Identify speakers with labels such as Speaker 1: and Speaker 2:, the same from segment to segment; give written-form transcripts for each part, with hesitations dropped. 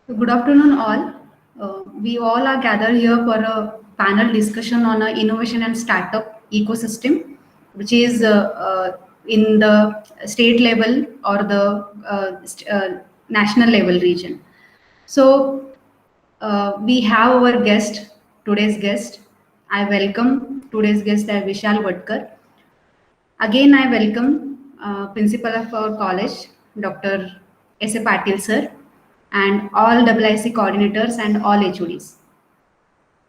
Speaker 1: Good afternoon, all. We all are gathered here for a panel discussion on a innovation and startup ecosystem, which is in the state level or the national level region. So, we have our guest, today's guest. I welcome today's guest, Vishal Vadkar. Again, I welcome Principal of our college, Dr. S. A. Patil sir, and all IIC coordinators and all HODs.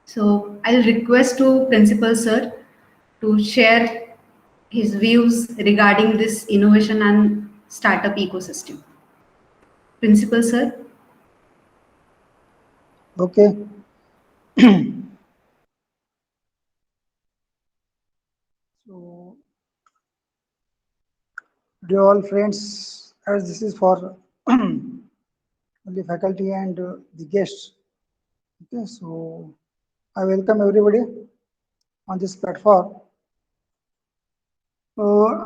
Speaker 1: So I'll request to Principal sir to share his views regarding this innovation and startup ecosystem. Principal sir.
Speaker 2: Okay. So, dear all friends, as this is for the faculty and the guests. Okay, so I welcome everybody on this platform. Uh,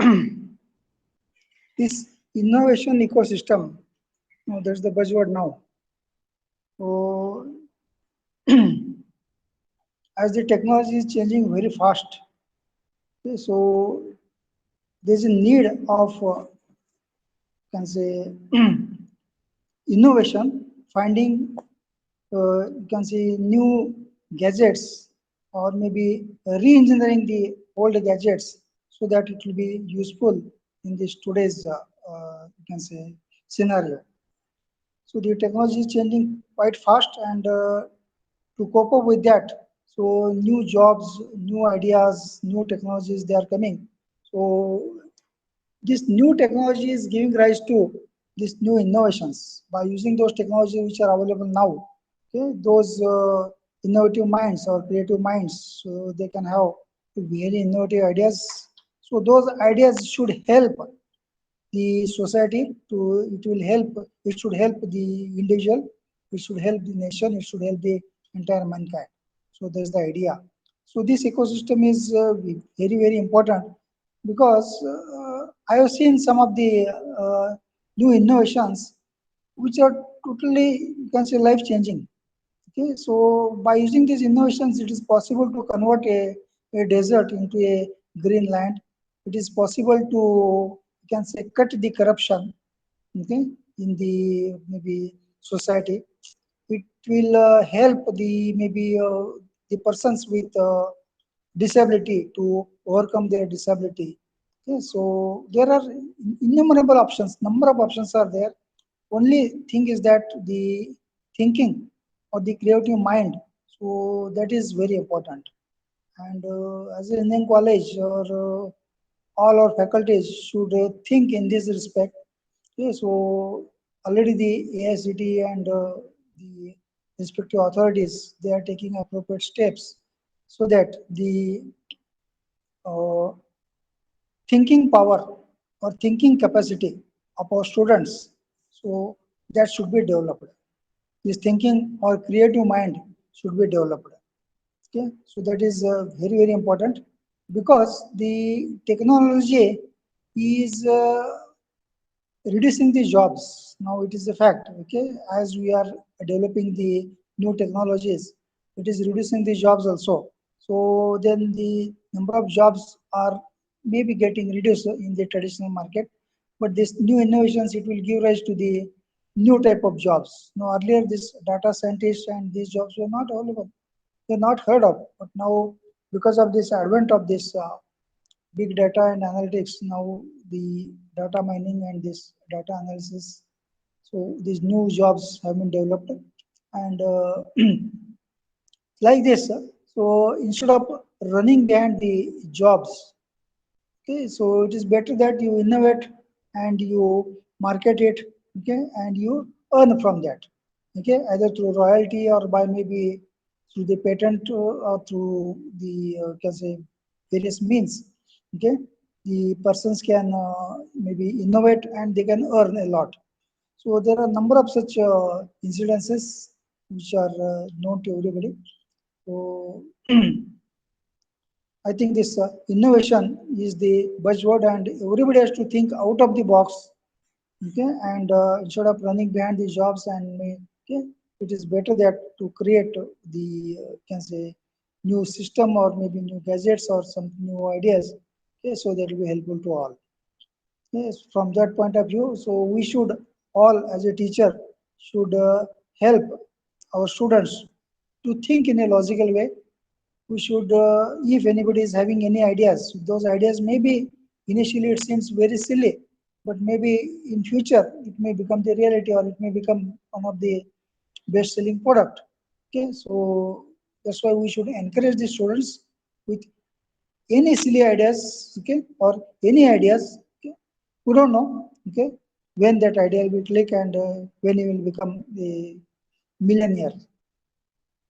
Speaker 2: this innovation ecosystem, that's the buzzword now. So, as the technology is changing very fast, okay, so there's a need of, can say, innovation, finding you can see new gadgets or maybe re-engineering the old gadgets so that it will be useful in this today's you can say scenario. So the technology is changing quite fast, and to cope up with that, so new jobs, new ideas, new technologies they are coming. So this new technology is giving rise to these new innovations by using those technologies which are available now. Okay, those innovative minds or creative minds, so they can have very innovative ideas. So those ideas should help the society to. It will help. It should help the individual. It should help the nation. It should help the entire mankind. So that's the idea. So this ecosystem is very important because I have seen some of the new innovations which are totally, you can say, life changing. Okay, so by using these innovations, it is possible to convert a desert into a green land. It is possible to, you can say, cut the corruption, okay, in the maybe society. It will help the maybe the persons with disability to overcome their disability. Okay, so there are innumerable options, number of options are there. Only thing is that the thinking or the creative mind, so that is very important. And as an Indian college or all our faculties should think in this respect. Okay, so already the AICT and the respective authorities, they are taking appropriate steps so that the uh, thinking power or thinking capacity of our students, so that should be developed. This thinking or creative mind should be developed. Okay, so that is very important because the technology is reducing the jobs. Now it is a fact. Okay, as we are developing the new technologies, it is reducing the jobs also. So then the number of jobs are maybe getting reduced in the traditional market, but this new innovations, it will give rise to the new type of jobs. Now earlier this data scientists and these jobs were not available, they're not heard of, but now because of this advent of this big data and analytics, now the data mining and this data analysis, so these new jobs have been developed. And like this, so instead of running behind the jobs, okay, so it is better that you innovate and you market it, okay, and you earn from that, okay, either through royalty or by maybe through the patent or through the can say various means, okay. The persons can maybe innovate and they can earn a lot. So there are a number of such incidences which are known to everybody. So I think this innovation is the buzzword, and everybody has to think out of the box. Okay, and instead of running behind the jobs and okay, it is better that to create the can say new system or maybe new gadgets or some new ideas. Okay, so that will be helpful to all. Yes, from that point of view, so we should all, as a teacher, should help our students to think in a logical way. We should, if anybody is having any ideas, those ideas maybe initially it seems very silly, but maybe in future it may become the reality or it may become one of the best selling product. Okay, so that's why we should encourage the students with any silly ideas, okay, or any ideas. Okay, we don't know, okay, when that idea will click and when he will become a millionaire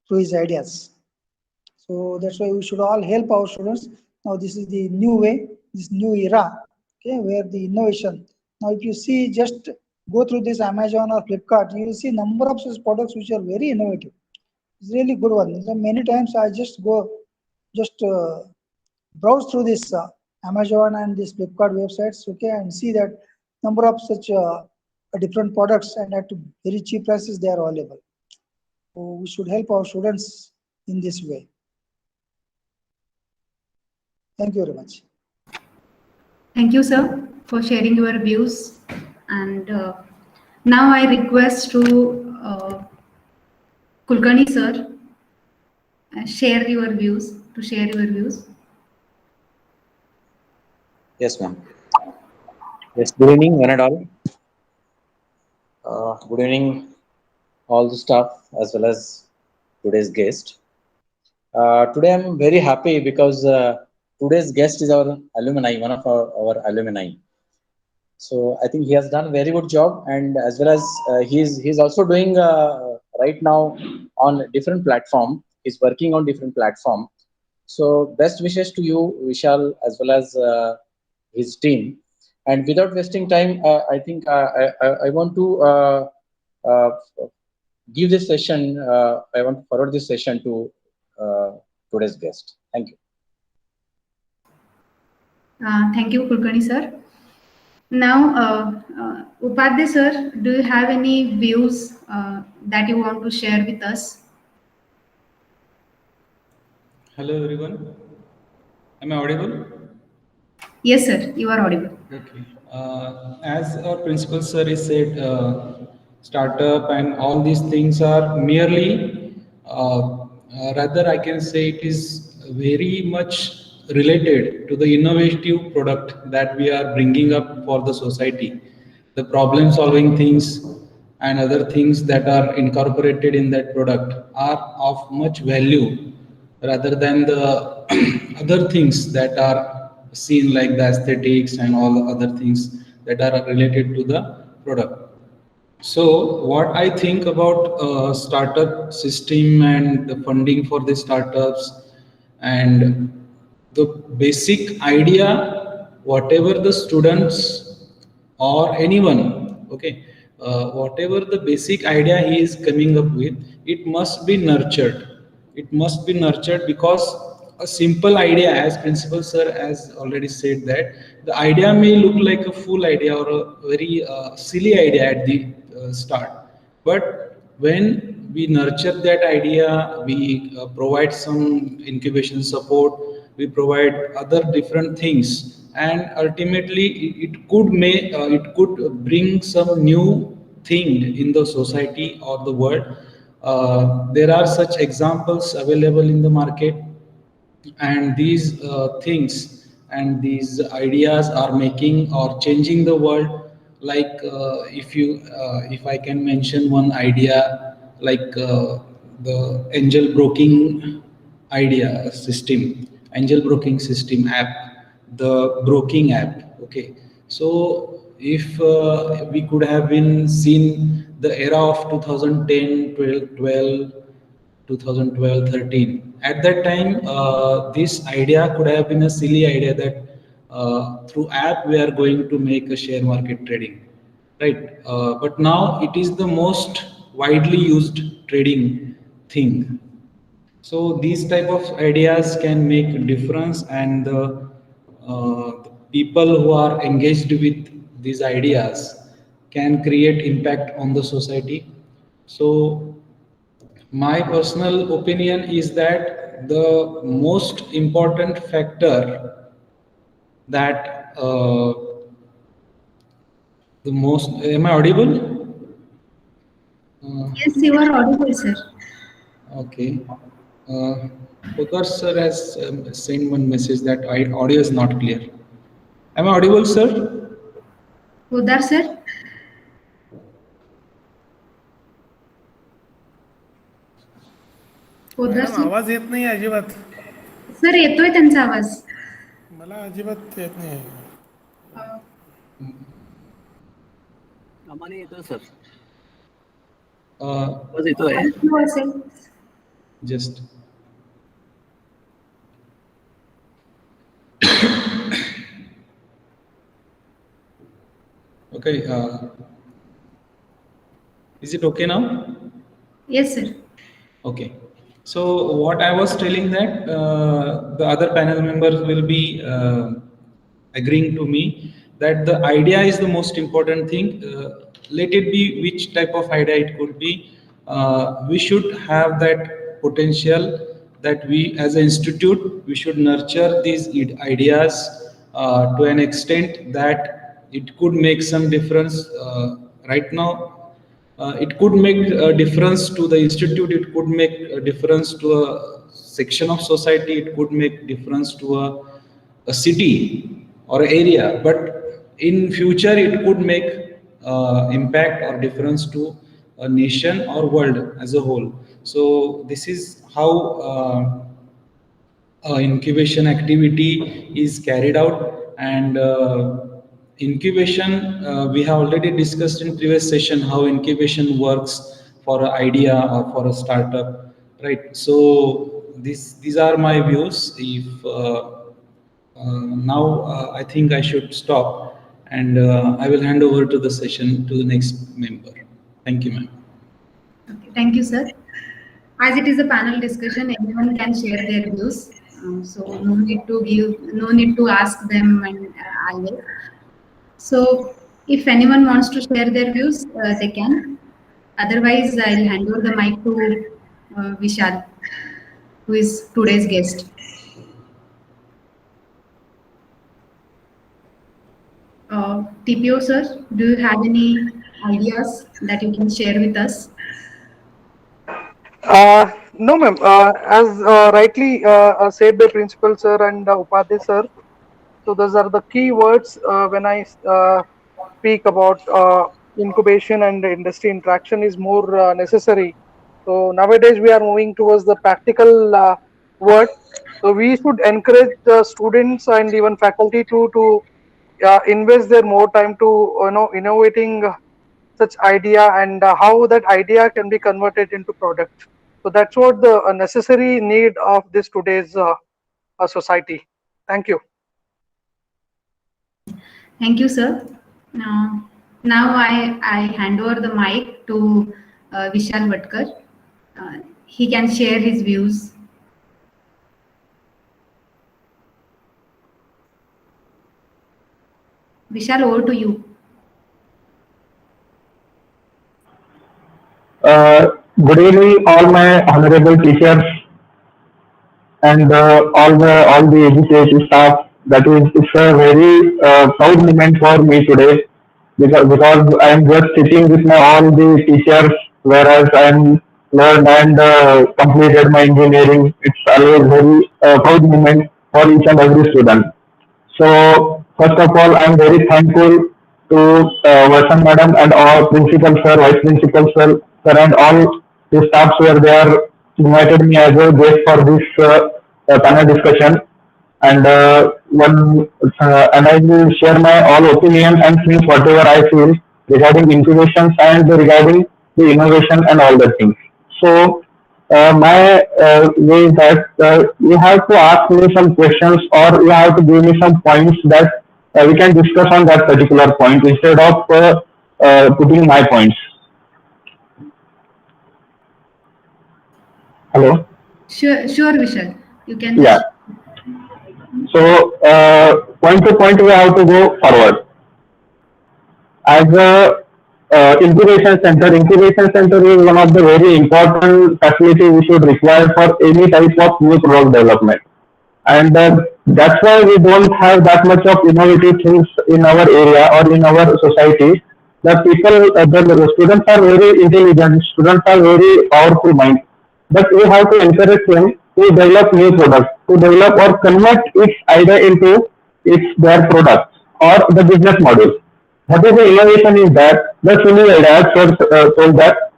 Speaker 2: through his ideas. So that's why we should all help our students. Now this is the new way, this new era, okay, where the innovation. Now if you see, just go through this Amazon or Flipkart, you will see number of such products which are very innovative. It's really good one. So many times I just go, just browse through this Amazon and this Flipkart websites, okay, and see that number of such different products and at very cheap prices they are available. So we should help our students in this way. Thank you very much.
Speaker 1: Thank you, sir, for sharing your views. And now I request to Kulkarni sir share your views. To share your views.
Speaker 3: Yes, ma'am. Yes, good evening, one and all. Good evening, all the staff as well as today's guest. Today I'm very happy because today's guest is our alumni, one of our alumni. So I think he has done a very good job, and as well as he's also doing right now on different platform. He's working on different platform. So best wishes to you, Vishal, as well as his team. And without wasting time, I think I want to uh, give this session. I want to forward this session to today's guest. Thank you.
Speaker 1: Thank you, Kulkarni sir. Now, Upadhyay sir, do you have any views that you want to share with us?
Speaker 4: Hello everyone. Am I audible?
Speaker 1: Yes, sir, you are audible.
Speaker 4: Okay. As our principal sir is said, startup and all these things are merely, rather I can say it is very much related to the innovative product that we are bringing up for the society. The problem solving things and other things that are incorporated in that product are of much value rather than the other things that are seen like the aesthetics and all the other things that are related to the product. So what I think about startup system and the funding for the startups and the basic idea, whatever the students or anyone, okay, whatever the basic idea he is coming up with, it must be nurtured. It must be nurtured because a simple idea, as principal sir has already said, that the idea may look like a full idea or a very silly idea at the start, but when we nurture that idea, we provide some incubation support, we provide other different things, and ultimately it could bring some new thing in the society or the world. There are such examples available in the market, and these things and these ideas are making or changing the world. Like if I can mention one idea, like the angel broking idea system, angel broking system app, the broking app. Okay, so if we could have been seen the era of 2010, 12, 2012-13. At that time, this idea could have been a silly idea that through app we are going to make a share market trading, right? But now it is the most widely used trading thing. So these type of ideas can make a difference, and the people who are engaged with these ideas can create impact on the society. So My personal opinion is that the most important factor that am I audible?
Speaker 1: Yes, you are audible, sir.
Speaker 4: Okay. Poddar sir has sent one message that audio is not clear. Am I audible, sir?
Speaker 1: Poddar, sir. Poddar
Speaker 5: madam
Speaker 1: sir.
Speaker 5: आवाज येत नाही अजिबात.
Speaker 1: Sir येतोय त्यांचा आवाज.
Speaker 5: मला अजिबात येत नाही.
Speaker 6: आम्हाला येतोय सर.
Speaker 4: Uh,
Speaker 6: आवाज येतोय.
Speaker 1: असेल.
Speaker 4: just okay. Is it okay now?
Speaker 1: Yes, sir.
Speaker 4: Okay. So what I was telling that the other panel members will be agreeing to me that the idea is the most important thing. Let it be which type of idea it could be. We should have that potential that we as an institute, we should nurture these ideas to an extent that it could make some difference. Right now, it could make a difference to the institute, it could make a difference to a section of society, it could make difference to a city or area, but in future it could make impact or difference to a nation or world as a whole. So this is how incubation activity is carried out, and incubation we have already discussed in previous session how incubation works for an idea or for a startup, right? So these are my views. If now I think I should stop, and I will hand over to the session to the next member. Thank you, ma'am.
Speaker 1: Okay, thank you, sir. As it is a panel discussion, everyone can share their views. So no need to ask them, and I will. So if anyone wants to share their views, they can. Otherwise, I'll hand over the mic to Vishal, who is today's guest. TPO sir, do you have any ideas that you can share with us?
Speaker 7: No, ma'am. As rightly said by Principal Sir and Upadhyay Sir, so those are the key words when I speak about incubation and industry interaction is more necessary. So nowadays we are moving towards the practical word. So we should encourage the students and even faculty to invest their more time to innovating such idea and how that idea can be converted into product. So that's what the necessary need of this today's society. Thank you.
Speaker 1: Thank you, sir. Now I hand over the mic to Vishal Vatkar. He can share his views. Vishal, over to you.
Speaker 8: Good evening, all my honorable teachers and all the education staff. That is, it's a very proud moment for me today because I am just sitting with my all the teachers, whereas I am learned and completed my engineering. It's always very proud moment for each and every student. So first of all, I am very thankful to Vasan Madam and all Principal Sir, Vice Principal Sir, and all the staffs where they are invited me as a guest for this panel discussion. And and I will share my all opinion and things whatever I feel regarding incubations and regarding the innovation and all the things. So my way is that you have to ask me some questions or you have to give me some points that we can discuss on that particular point instead of putting my points. Hello?
Speaker 1: Sure, Vishal. You can.
Speaker 8: Yeah. So point to point we have to go forward. As incubation center. Incubation center is one of the very important facility we should require for any type of new product development. And that's why we don't have that much of innovative things in our area or in our society. The people, the students are very intelligent, students are very powerful mind, but we have to encourage them to develop new products, to develop or convert its idea into their product or the business model. What is the innovation is that the silly idea, as sir told that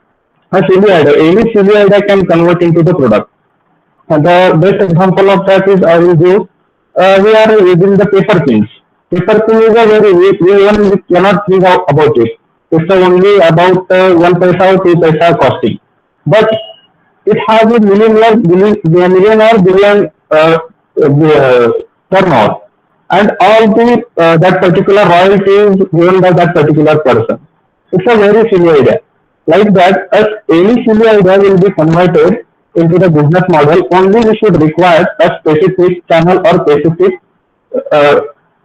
Speaker 8: a silly idea, any silly idea can convert into the product. And the best example of that is I will give. We are using the paper pins. Paper pin is a very we cannot think about it. It's only about 1 paisa or 2 paisa costing, but it has a million or billion turnover, and all the that particular royalty is given by that particular person. It's a very silly idea. Like that, as any silly idea will be converted into the business model, only we should require a specific channel or specific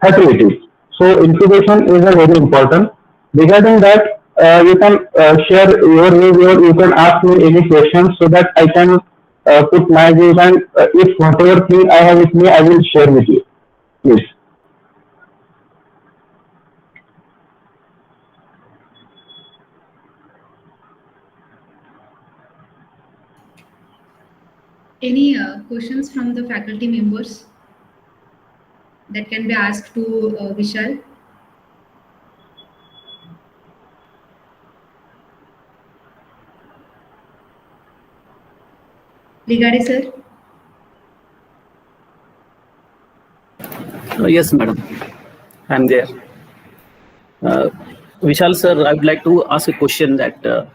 Speaker 8: facilities. So incubation is a very important. Regarding that, you can share your views or you can ask me any questions so that I can put my views, and if whatever thing I have with me, I will share with you. Please.
Speaker 1: Any questions from the faculty members that can be asked to Vishal? Ligade sir?
Speaker 6: Yes, madam. I'm there. Vishal sir, I would like to ask a question that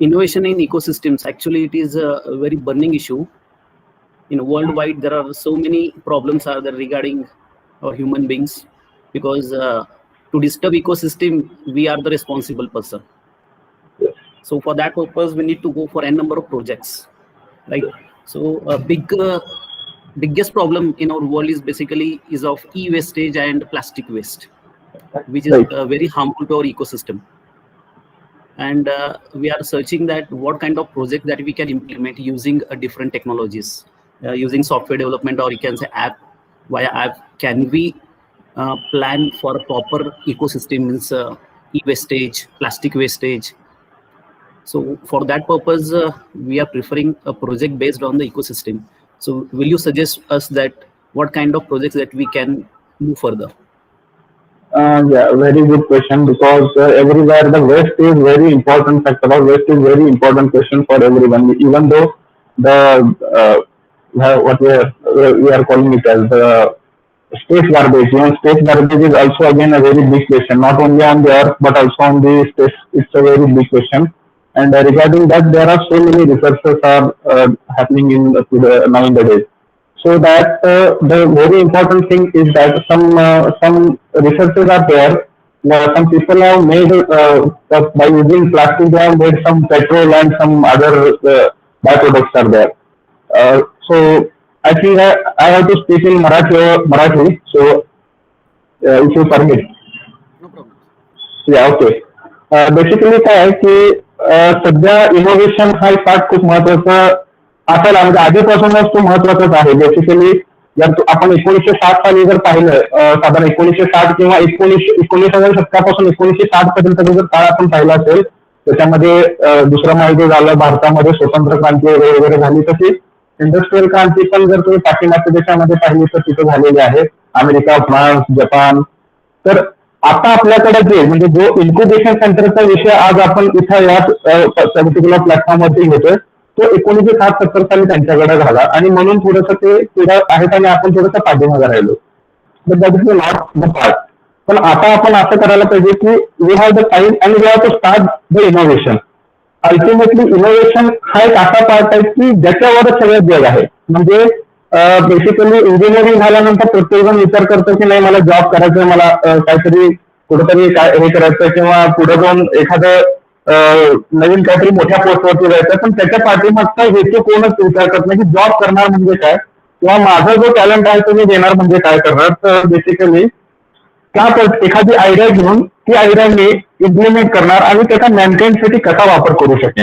Speaker 6: innovation in ecosystems, actually it is a very burning issue. Worldwide, there are so many problems are there regarding our human beings, because to disturb ecosystem, we are the responsible person. So for that purpose, we need to go for n number of projects. Right? So a biggest problem in our world is basically of e-wastage and plastic waste, which is very harmful to our ecosystem. And we are searching that what kind of project that we can implement using different technologies, using software development, or you can say app. Via app, can we plan for a proper ecosystem, e-wastage, plastic wastage. So for that purpose, we are preferring a project based on the ecosystem. So will you suggest us that what kind of projects that we can move further?
Speaker 8: Yeah, very good question, because everywhere the waste is very important factor, or waste is very important question for everyone. Even though the what we are calling it as the space garbage, space garbage is also again a very big question, not only on the earth but also on the space. It's a very big question. And regarding that, there are so many researches are happening now in the days. So that the very important thing is that some researches are there. Some people have made by using plastic, they have made some petrol and some other byproducts are there. So I think I have to speak in Marathi. So if you permit.
Speaker 6: No problem.
Speaker 8: Yeah, okay. Basically काय आहे की सध्या innovation हा एक part खूप महत्वाचा असायला, म्हणजे आधीपासूनच तो महत्वाचाच आहे. बेसिकली जर आपण 1960 साली जर पाहिलं, साधारण 1960 किंवा 19व्या शतकापासून 1960 पर्यंत जर काळ आपण पाहिला असेल, त्याच्यामध्ये दुसरं महायुद्ध झालं, भारतामध्ये स्वतंत्र क्रांती वगैरे झाली, तशी इंडस्ट्रियल क्रांती पण जर तुम्ही पाश्चिमात्य देशामध्ये पाहिली तर तिथे झालेली आहे, अमेरिका, फ्रान्स, जपान. तर आता आपल्याकडे जे म्हणजे जो इन्क्युबेशन सेंटरचा विषय आज आपण इथं या पर्टिक्युलर प्लॅटफॉर्मवरती घेतोय, तो 1960-70 साली त्यांच्याकडे झाला, आणि म्हणून थोडंसं ते पुढे आहेत आणि आपण थोडंसं पाठीमागे राहिलो. पण आता आपण असं करायला पाहिजे की we have the time and we have to start the innovation. Ultimately innovation हा एक असा पार्ट आहे की ज्याच्यावरच सगळं जग आहे. म्हणजे बेसिकली इंजिनिअरिंग झाल्यानंतर प्रत्येकजण विचार करतो की नाही मला जॉब करायचंय, मला काहीतरी कुठेतरी हे करायचं, किंवा पुढे जाऊन एखादं नवीन काहीतरी मोठ्या पोस्टवरती जायचं. पण त्याच्या पाठीमागचा हेतू कोणच विचार करत नाही की जॉब करणार म्हणजे काय, किंवा माझा जो टॅलेंट आहे तो मी देणार म्हणजे काय करणार. तर बेसिकली त्या एखादी आयडिया घेऊन ती आयडिया मी इम्प्लिमेंट करणार आणि त्याचा मॅनकाइंड साठी कसा वापर करू शकेन.